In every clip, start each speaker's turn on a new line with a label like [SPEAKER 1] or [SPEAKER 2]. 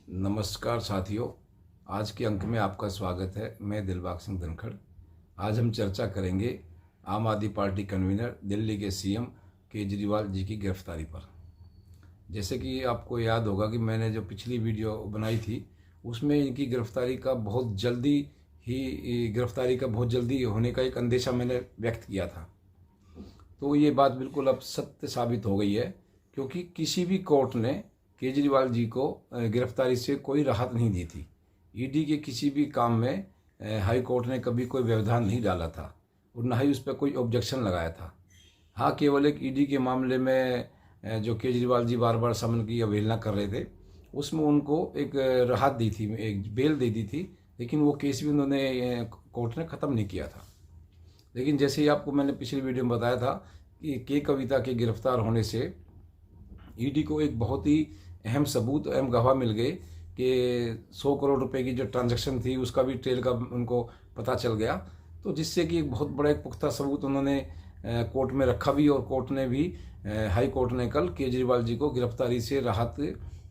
[SPEAKER 1] नमस्कार साथियों। आज के अंक में आपका स्वागत है। मैं दिलबाग सिंह धनखड़। आज हम चर्चा करेंगे आम आदमी पार्टी कन्वीनर दिल्ली के सीएम केजरीवाल जी की गिरफ्तारी पर। जैसे कि आपको याद होगा कि मैंने जो पिछली वीडियो बनाई थी उसमें इनकी गिरफ्तारी का बहुत जल्दी होने का एक अंदेशा मैंने व्यक्त किया था। तो ये बात बिल्कुल अब सत्य साबित हो गई है, क्योंकि किसी भी कोर्ट ने केजरीवाल जी को गिरफ्तारी से कोई राहत नहीं दी थी। ईडी के किसी भी काम में हाई कोर्ट ने कभी कोई व्यवधान नहीं डाला था और ना ही उस पर कोई ऑब्जेक्शन लगाया था। हाँ, केवल एक ईडी के मामले में जो केजरीवाल जी बार बार समन की अवहेलना कर रहे थे, उसमें उनको एक राहत दी थी, एक बेल दे दी थी, लेकिन वो केस भी उन्होंने कोर्ट ने ख़त्म नहीं किया था। लेकिन जैसे ही आपको मैंने पिछली वीडियो में बताया था कि के कविता के गिरफ्तार होने से ईडी को एक बहुत ही अहम सबूत, अहम गवाह मिल गए कि 100 करोड़ रुपए की जो ट्रांजैक्शन थी उसका भी ट्रेल का उनको पता चल गया। तो जिससे कि एक बहुत बड़ा एक पुख्ता सबूत उन्होंने कोर्ट में रखा भी, और कोर्ट ने भी, हाई कोर्ट ने कल केजरीवाल जी को गिरफ्तारी से राहत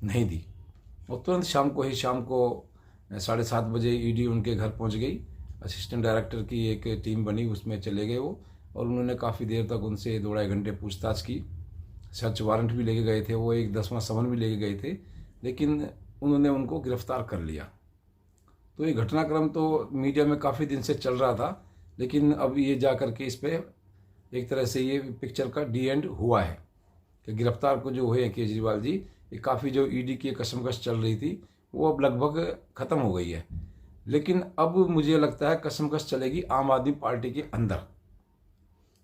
[SPEAKER 1] नहीं दी। और तुरंत शाम को 7:30 बजे ईडी उनके घर पहुंच गई। असिस्टेंट डायरेक्टर की एक टीम बनी, उसमें चले गए वो, और उन्होंने काफ़ी देर तक उनसे 2-2.5 घंटे पूछताछ की। सर्च वारंट भी लेके गए थे, वो एक 10वां समन भी लेके गए थे, लेकिन उन्होंने उनको गिरफ्तार कर लिया। तो ये घटनाक्रम तो मीडिया में काफ़ी दिन से चल रहा था, लेकिन अब ये जा कर के इस पर एक तरह से ये पिक्चर का डी एंड हुआ है कि गिरफ्तार को जो हुए केजरीवाल जी, ये काफ़ी जो ईडी की कशमकश चल रही थी वो अब लगभग ख़त्म हो गई है। लेकिन अब मुझे लगता है कशमकश चलेगी आम आदमी पार्टी के अंदर।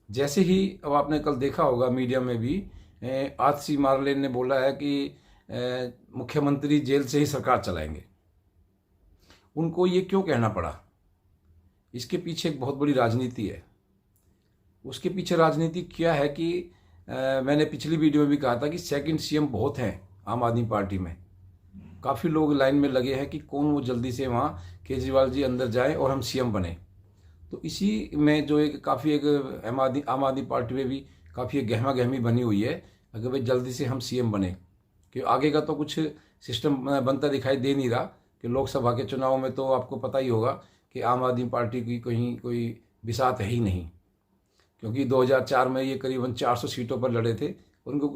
[SPEAKER 1] जैसे ही अब आपने कल देखा होगा मीडिया में भी, आतिशी मारलेन ने बोला है कि मुख्यमंत्री जेल से ही सरकार चलाएंगे। उनको ये क्यों कहना पड़ा? इसके पीछे एक बहुत बड़ी राजनीति है। उसके पीछे राजनीति क्या है कि मैंने पिछली वीडियो में भी कहा था कि सेकंड सीएम बहुत हैं आम आदमी पार्टी में। काफ़ी लोग लाइन में लगे हैं कि कौन वो जल्दी से वहाँ केजरीवाल जी अंदर जाए और हम सीएम बने। तो इसी में जो एक काफ़ी एक आम आदमी पार्टी में भी काफ़ी एक गहमा गहमी बनी हुई है, अगर भाई जल्दी से हम सीएम बने, कि आगे का तो कुछ सिस्टम बनता दिखाई दे नहीं रहा। कि लोकसभा के चुनाव में तो आपको पता ही होगा कि आम आदमी पार्टी की कहीं कोई बिसात है ही नहीं, क्योंकि 2004 में ये करीबन 400 सीटों पर लड़े थे, उनको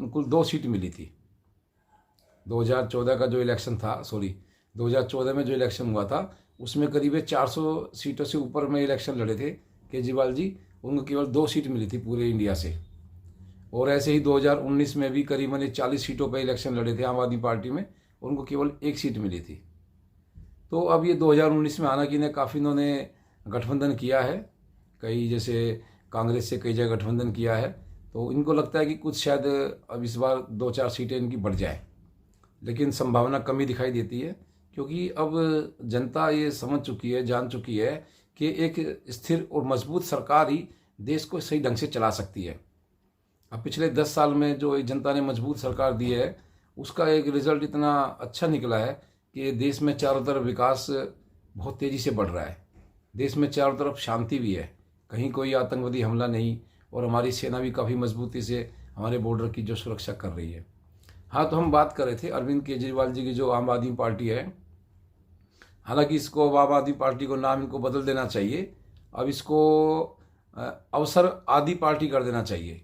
[SPEAKER 1] कुल 2 सीट मिली थी। 2014 का जो इलेक्शन था, 2014 में जो इलेक्शन हुआ था, उसमें करीब 400 सीटों से ऊपर में इलेक्शन लड़े थे केजरीवाल जी, उनको केवल 2 सीट मिली थी पूरे इंडिया से। और ऐसे ही 2019 में भी करीबन 40 सीटों पर इलेक्शन लड़े थे आम आदमी पार्टी में, उनको केवल 1 सीट मिली थी। तो अब ये 2019 में हालांकि ने काफ़ी इन्होंने गठबंधन किया है, कई जैसे कांग्रेस से कई जगह गठबंधन किया है, तो इनको लगता है कि कुछ शायद अब इस बार 2-4 सीटें इनकी बढ़ जाए, लेकिन संभावना कमी दिखाई देती है, क्योंकि अब जनता ये समझ चुकी है, जान चुकी है कि एक स्थिर और मजबूत सरकार ही देश को सही ढंग से चला सकती है। अब पिछले 10 साल में जो जनता ने मजबूत सरकार दी है, उसका एक रिजल्ट इतना अच्छा निकला है कि देश में चारों तरफ विकास बहुत तेज़ी से बढ़ रहा है। देश में चारों तरफ शांति भी है, कहीं कोई आतंकवादी हमला नहीं, और हमारी सेना भी काफ़ी मजबूती से हमारे बॉर्डर की जो सुरक्षा कर रही है। हाँ, तो हम बात कर रहे थे अरविंद केजरीवाल जी की जो आम आदमी पार्टी है। हालांकि इसको आम आदमी पार्टी को नाम इनको बदल देना चाहिए। अब इसको अवसर आदि पार्टी कर देना चाहिए,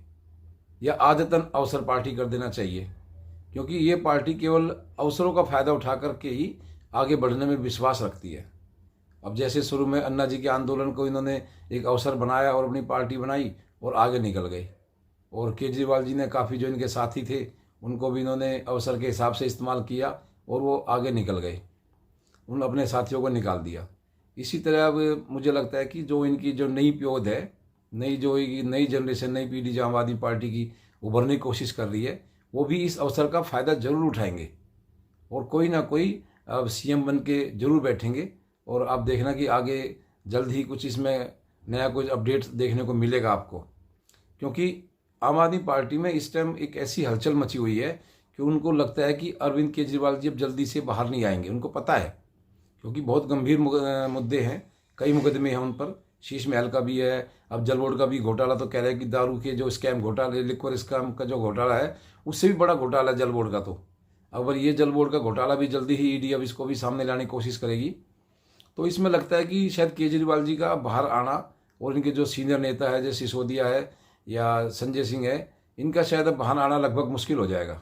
[SPEAKER 1] या आदतन अवसर पार्टी कर देना चाहिए, क्योंकि ये पार्टी केवल अवसरों का फायदा उठा करके ही आगे बढ़ने में विश्वास रखती है। अब जैसे शुरू में अन्ना जी के आंदोलन को इन्होंने एक अवसर बनाया और अपनी पार्टी बनाई और आगे निकल गए, और केजरीवाल जी ने काफ़ी जो इनके साथी थे उनको भी इन्होंने अवसर के हिसाब से इस्तेमाल किया और वो आगे निकल गए, उन अपने साथियों को निकाल दिया। इसी तरह अब मुझे लगता है कि जो इनकी जो नई प्योद है, नई जनरेशन, नई पीढ़ी जो आम आदमी पार्टी की उभरने की कोशिश कर रही है, वो भी इस अवसर का फ़ायदा जरूर उठाएंगे और कोई ना कोई अब सीएम बन के जरूर बैठेंगे। और आप देखना कि आगे जल्द ही कुछ इसमें नया कुछ अपडेट देखने को मिलेगा आपको, क्योंकि आम आदमी पार्टी में इस टाइम एक ऐसी हलचल मची हुई है कि उनको लगता है कि अरविंद केजरीवाल जी अब जल्दी से बाहर नहीं आएंगे। उनको पता है, क्योंकि बहुत गंभीर मुद्दे हैं, कई मुकदमे हैं उन पर। शीश महल का भी है, अब जल बोर्ड का भी घोटाला, तो कह रहे हैं कि दारू के जो स्कैम घोटाले, लिक्वर स्कैम का जो घोटाला है, उससे भी बड़ा घोटाला है जल बोर्ड का। तो अगर ये जल बोर्ड का घोटाला भी जल्दी ही ईडी अब इसको भी सामने लाने की कोशिश करेगी, तो इसमें लगता है कि शायद केजरीवाल जी का बाहर आना और इनके जो सीनियर नेता है जैसे सिसोदिया है या संजय सिंह है, इनका शायद अब बाहर आना लगभग मुश्किल हो जाएगा।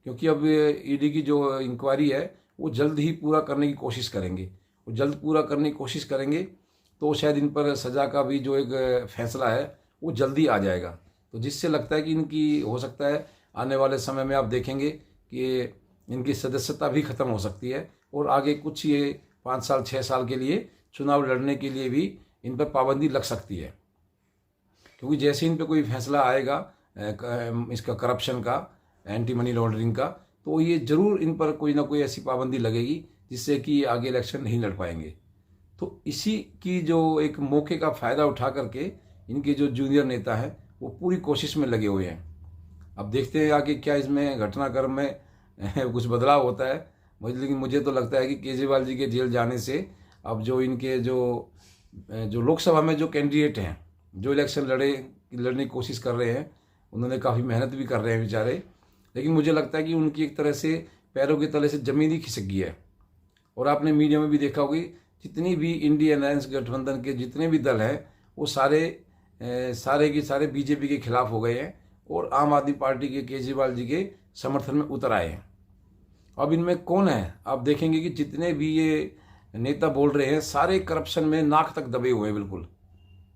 [SPEAKER 1] क्योंकि अब ईडी की जो इंक्वायरी है वो जल्द ही पूरा करने की कोशिश करेंगे। वो जल्द पूरा करने की कोशिश करेंगे तो शायद इन पर सज़ा का भी जो एक फैसला है वो जल्दी आ जाएगा। तो जिससे लगता है कि इनकी हो सकता है आने वाले समय में आप देखेंगे कि इनकी सदस्यता भी ख़त्म हो सकती है और आगे कुछ ये 5 साल 6 साल के लिए चुनाव लड़ने के लिए भी इन पर पाबंदी लग सकती है। क्योंकि जैसे इन पर कोई फैसला आएगा इसका करप्शन का, एंटी मनी लॉन्ड्रिंग का, तो ये ज़रूर इन पर कोई ना कोई ऐसी पाबंदी लगेगी जिससे कि आगे इलेक्शन नहीं लड़ पाएंगे। तो इसी की जो एक मौके का फ़ायदा उठा करके इनके जो जूनियर नेता हैं वो पूरी कोशिश में लगे हुए हैं। अब देखते हैं आगे क्या इसमें घटनाक्रम में कुछ बदलाव होता है। लेकिन मुझे तो लगता है कि केजरीवाल जी के जेल जाने से अब जो इनके जो लोकसभा में जो कैंडिडेट हैं, जो इलेक्शन लड़ने की कोशिश कर रहे हैं, उन्होंने काफ़ी मेहनत भी कर रहे हैं बेचारे, लेकिन मुझे लगता है कि उनकी एक तरह से पैरों के तले से ज़मीन ही खिसक गई है। और आपने मीडिया में भी देखा होगी, जितनी भी इंडियन अलायंस गठबंधन के जितने भी दल हैं वो सारे के सारे बीजेपी के खिलाफ हो गए हैं और आम आदमी पार्टी के केजरीवाल जी के समर्थन में उतर आए हैं। अब इनमें कौन है, आप देखेंगे कि जितने भी ये नेता बोल रहे हैं सारे करप्शन में नाक तक दबे हुए हैं,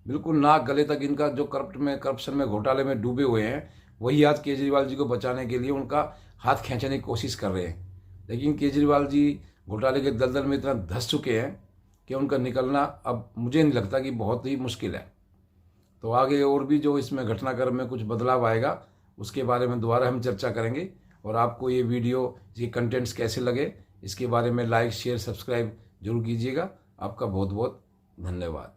[SPEAKER 1] बिल्कुल नाक गले तक इनका जो करप्शन में घोटाले में डूबे हुए हैं, वही आज केजरीवाल जी को बचाने के लिए उनका हाथ खींचने की कोशिश कर रहे हैं। लेकिन केजरीवाल जी घोटाले के दलदल में इतना धंस चुके हैं कि उनका निकलना अब मुझे नहीं लगता कि बहुत ही मुश्किल है। तो आगे और भी जो इसमें घटनाक्रम में कुछ बदलाव आएगा उसके बारे में दोबारा हम चर्चा करेंगे। और आपको ये वीडियो, ये कंटेंट्स कैसे लगे इसके बारे में लाइक शेयर सब्सक्राइब जरूर कीजिएगा। आपका बहुत बहुत धन्यवाद।